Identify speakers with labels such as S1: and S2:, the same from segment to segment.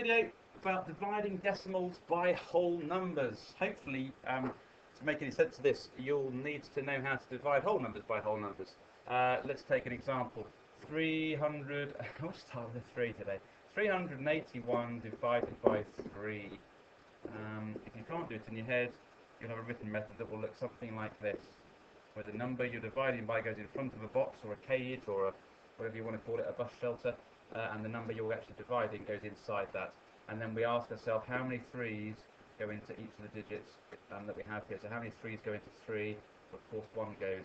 S1: Video about dividing decimals by whole numbers. Hopefully, to make any sense of this, you'll need to know how to divide whole numbers by whole numbers. Let's take an example. 300, I'll start with a 3 today. 381 divided by 3. If you can't do it in your head, you'll have a written method that will look something like this, where the number you're dividing by goes in front of a box or a cage or whatever you want to call it, a bus shelter, and the number you're actually dividing goes inside that. And then we ask ourselves how many 3's go into each of the digits that we have here. So how many 3's go into 3? Of course, 1 goes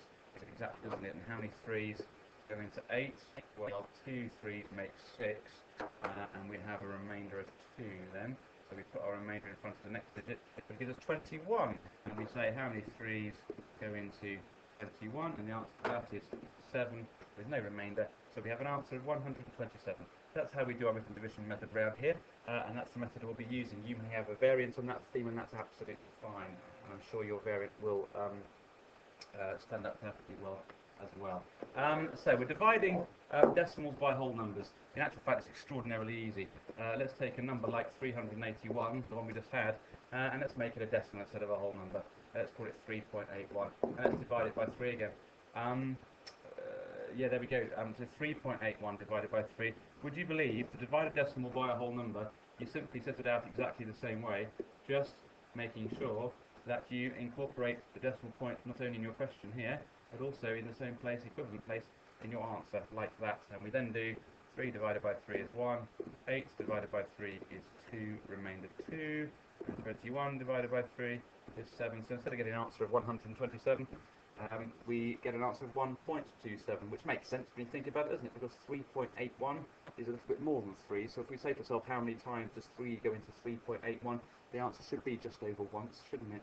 S1: exactly, doesn't it? And how many 3's go into 8? Well, 2 3's make 6, and we have a remainder of 2 then. So we put our remainder in front of the next digit, which gives us 21. And we say how many 3's go into 21, and the answer to that is 7 with no remainder. So we have an answer of 127. That's how we do our written division method around here, and that's the method we'll be using. You may have a variant on that theme, and that's absolutely fine. And I'm sure your variant will stand up perfectly well as well. So we're dividing decimals by whole numbers. In actual fact, it's extraordinarily easy. Let's take a number like 381, the one we just had, and let's make it a decimal instead of a whole number. Let's call it 3.81, and let's divide it by 3 again. Yeah, there we go. So 3.81 divided by 3. Would you believe to divide a decimal by a whole number, you simply set it out exactly the same way, just making sure that you incorporate the decimal point not only in your question here, but also in the same place, equivalent place, in your answer, like that. And we then do 3 divided by 3 is 1, 8 divided by 3 is 2, remainder 2, 21 divided by 3 is 7. So instead of getting an answer of 127, we get an answer of 1.27, which makes sense when you think about it, doesn't it? Because 3.81 is a little bit more than 3. So if we say to ourselves, how many times does 3 go into 3.81, the answer should be just over once, shouldn't it?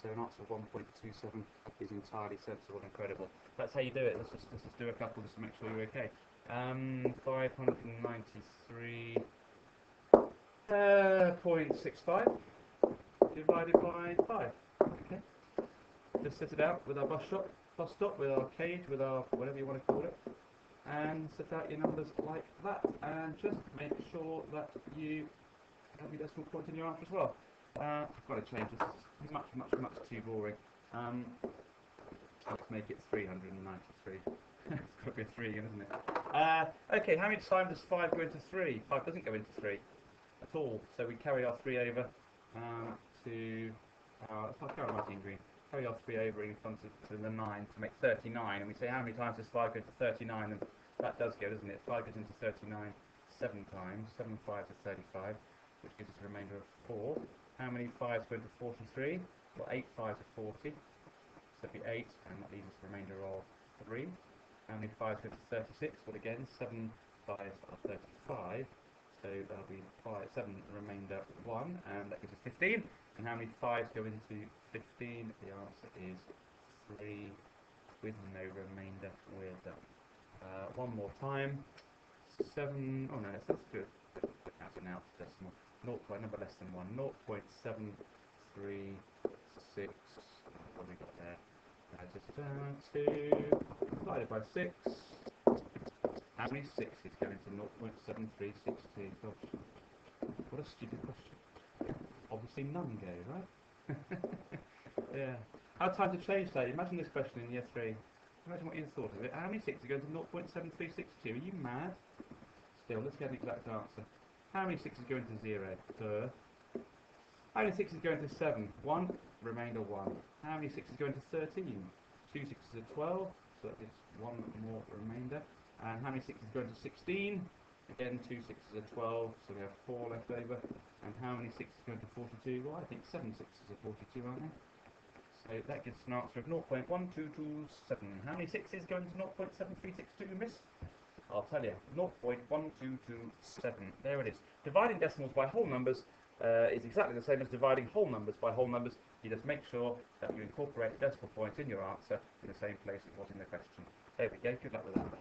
S1: So an answer of 1.27 is entirely sensible and credible. That's how you do it. Let's just do a couple just to make sure you're okay. 593.65 divided by 5. Okay. Just set it out with our bus stop, with our cage, with our whatever you want to call it, and set out your numbers like that. And just make sure that you have your decimal point in your answer as well. I've got to change this. It's much too boring. Let's make it 393. It's got to be a 3 again, isn't it? Okay, how many times does 5 go into 3? 5 doesn't go into 3 at all. So we carry our 3 over to... let's not carry writing in green. Carry our 3 over in front of the 9 to make 39. And we say how many times does 5 go into 39? And that does go, doesn't it? 5 goes into 39 7 times. 7 5s are 35, which gives us a remainder of 4. How many 5s go into 43? Well, 8 5s are 40. So it'll be 8, and that leaves us a remainder of 3. How many 5s go into 36? Well, again, 7 5s are 35. So that'll be 7, remainder 1, and that gives us 15. And how many 5s go into 15? The answer is 3, with no remainder. We're done. One more time. 7. Oh no, that's good. That's an out decimal. 0. Number less than 1. 0.736. What have we got there? Just 2 divided by 6. How many 6's go into 0.7362? Gosh, what a stupid question. Obviously none go, right? Yeah. How time to change that? Imagine this question in year 3. Imagine what you thought of it. How many 6's go into 0.7362? Are you mad? Still, let's get an exact answer. How many 6's go into 0? How many 6's go into 7? 1, remainder 1. How many 6's go into 13? 2 6's are 12, so that gives 1 more remainder. And how many 6's go into 16? Again, 2 6's are 12, so we have 4 left over. And how many 6's go into 42? Well, I think 7 6's are 42, aren't they? So that gives us an answer of 0.1227. How many 6's go into 0.7362, miss? I'll tell you, 0.1227. There it is. Dividing decimals by whole numbers is exactly the same as dividing whole numbers by whole numbers. You just make sure that you incorporate the decimal point in your answer in the same place it was in the question. There we go. Good luck with that.